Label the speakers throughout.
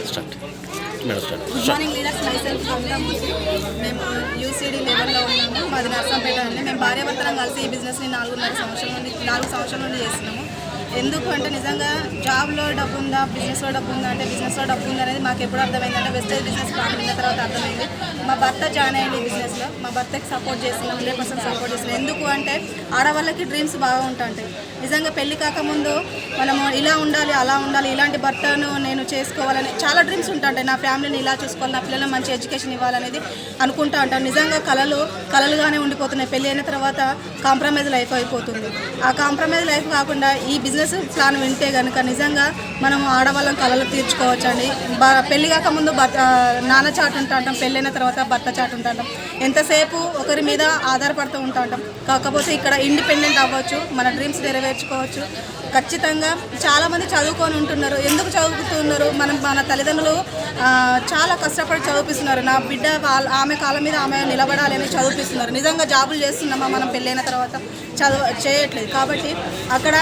Speaker 1: Good morning leaders. Myself గంగామూర్తి. మేము UCD లెవెల్లో ఉన్నాము. మాది నర్సంపేట అండి. మేము భార్యాభర్తలం కలిసి ఈ బిజినెస్ని 4 సంవత్సరాల నుండి చేస్తున్నాము. ఎందుకు అంటే నిజంగా జాబ్లో డబ్బు ఉందా, బిజినెస్లో డబ్బు ఉందా అంటే బిజినెస్లో డబ్బు ఉందా అనేది మాకు ఎప్పుడు అర్థమైందంటే వెస్టేజ్ బిజినెస్ ప్లాన్ విన్న తర్వాత అర్థమైంది. మా భర్త జాయిన్ అయ్యింది ఈ బిజినెస్లో. మా భర్తకి సపోర్ట్ చేస్తున్నాం, 100% సపోర్ట్ చేస్తున్నాం. ఎందుకు అంటే ఆడవాళ్ళకి డ్రీమ్స్ బాగా ఉంటాయి. నిజంగా పెళ్లి కాకముందు మనము ఇలా ఉండాలి, అలా ఉండాలి, ఇలాంటి భర్తను నేను చేసుకోవాలని చాలా డ్రీమ్స్ ఉంటాయి. నా ఫ్యామిలీని ఇలా చూసుకోవాలి, నా పిల్లలకు మంచి ఎడ్యుకేషన్ ఇవ్వాలనేది అనుకుంటా ఉంటాను. నిజంగా కలలుగానే ఉండిపోతున్నాయి. పెళ్ళి అయిన తర్వాత కాంప్రమైజ్ లైఫ్ అయిపోతుంది. ఆ కాంప్రమైజ్ లైఫ్ కాకుండా ఈ బిజినెస్ ప్లాన్ వింటే కనుక నిజంగా మనం ఆడవాళ్ళం కళలు తీర్చుకోవచ్చు అండి. పెళ్లి కాకముందు నాన్న చాటు ఉంటాం, పెళ్ళైన తర్వాత భర్త చాటు ఉంటాం. ఎంతసేపు ఒకరి మీద ఆధారపడుతూ ఉంటాం. కాకపోతే ఇక్కడ ఇండిపెండెంట్ అవ్వచ్చు, మన డ్రీమ్స్ నెరవేర్చుకోవచ్చు. ఖచ్చితంగా చాలామంది చదువుకొని ఉంటున్నారు. ఎందుకు చదువుతున్నారు? మన తల్లిదండ్రులు చాలా కష్టపడి చదివిస్తున్నారు. నా బిడ్డ ఆమె కాళ్ళ మీద ఆమె నిలబడాలి అని చదివిస్తున్నారు. నిజంగా జాబులు చేస్తున్నామా మనం పెళ్ళైన తర్వాత? చేయట్లేదు. కాబట్టి అక్కడ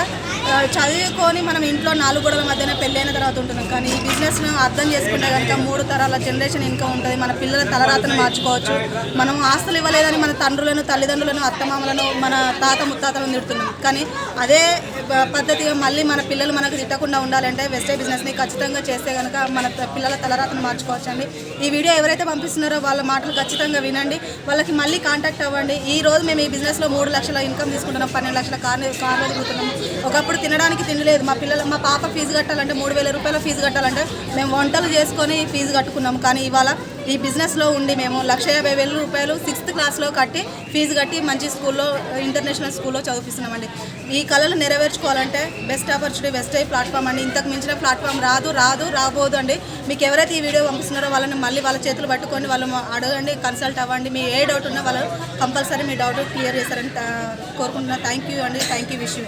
Speaker 1: చదువుకొని మనం ఇంట్లో 4 గోడల మధ్యన పెళ్ళైన తర్వాత ఉంటున్నాం. కానీ ఈ బిజినెస్ను అర్థం చేసుకుంటే కనుక 3 తరాల జనరేషన్ ఇన్కమ్ ఉంటుంది. మన పిల్లల తలరాతను మార్చుకోవచ్చు. మనం ఆస్తులు ఇవ్వలేదని మన తండ్రులను, తల్లిదండ్రులను, అత్తమామలను, మన తాత ముత్తాతలను తిడుతున్నాం. కానీ అదే పద్ధతిగా మళ్ళీ మన పిల్లలు మనకు తిట్టకుండా ఉండాలంటే వెస్టేజ్ బిజినెస్ని ఖచ్చితంగా చేస్తే కనుక మన పిల్లల తలరాతను మార్చుకోవచ్చు అండి. ఈ వీడియో ఎవరైతే పంపిస్తున్నారో వాళ్ళ మాటలు ఖచ్చితంగా వినండి. వాళ్ళకి మళ్ళీ కాంటాక్ట్ అవ్వండి. ఈ రోజు మేము ఈ బిజినెస్లో 3 లక్షల ఇన్కమ్ తీసుకుంటున్నాం, 12 లక్షల కార్లు తిరుగుతున్నాము. ఒకప్పుడు తినడానికి తిండి లేదు. మా పాప ఫీజు కట్టాలంటే 3,000 రూపాయల ఫీజు కట్టాలంటే మేము వంటలు చేసుకొని ఫీజు కట్టుకున్నాము. కానీ ఇవాళ ఈ బిజినెస్లో ఉండి మేము 1,50,000 రూపాయలు 6th క్లాస్లో కట్టి ఫీజు కట్టి మంచి స్కూల్లో, ఇంటర్నేషనల్ స్కూల్లో చదివిస్తున్నామండి. ఈ కళలు నెరవేర్చుకోవాలంటే బెస్ట్ ఆపర్చునిటీ వెస్టేజ్ ప్లాట్ఫామ్ అండి. ఇంతకు మించిన ప్లాట్ఫామ్ రాబోదు అండి. మీకు ఎవరైతే ఈ వీడియో పంపిస్తున్నారో వాళ్ళని మళ్ళీ వాళ్ళ చేతులు పట్టుకొని వాళ్ళు అడగండి, కన్సల్ట్ అవ్వండి. మీ ఏ డౌట్ ఉన్నా వాళ్ళు కంపల్సరీ మీ డౌట్ క్లియర్ చేస్తారని కోరుకుంటున్నాను. థ్యాంక్ యూ అండి. Thank you. Wish you.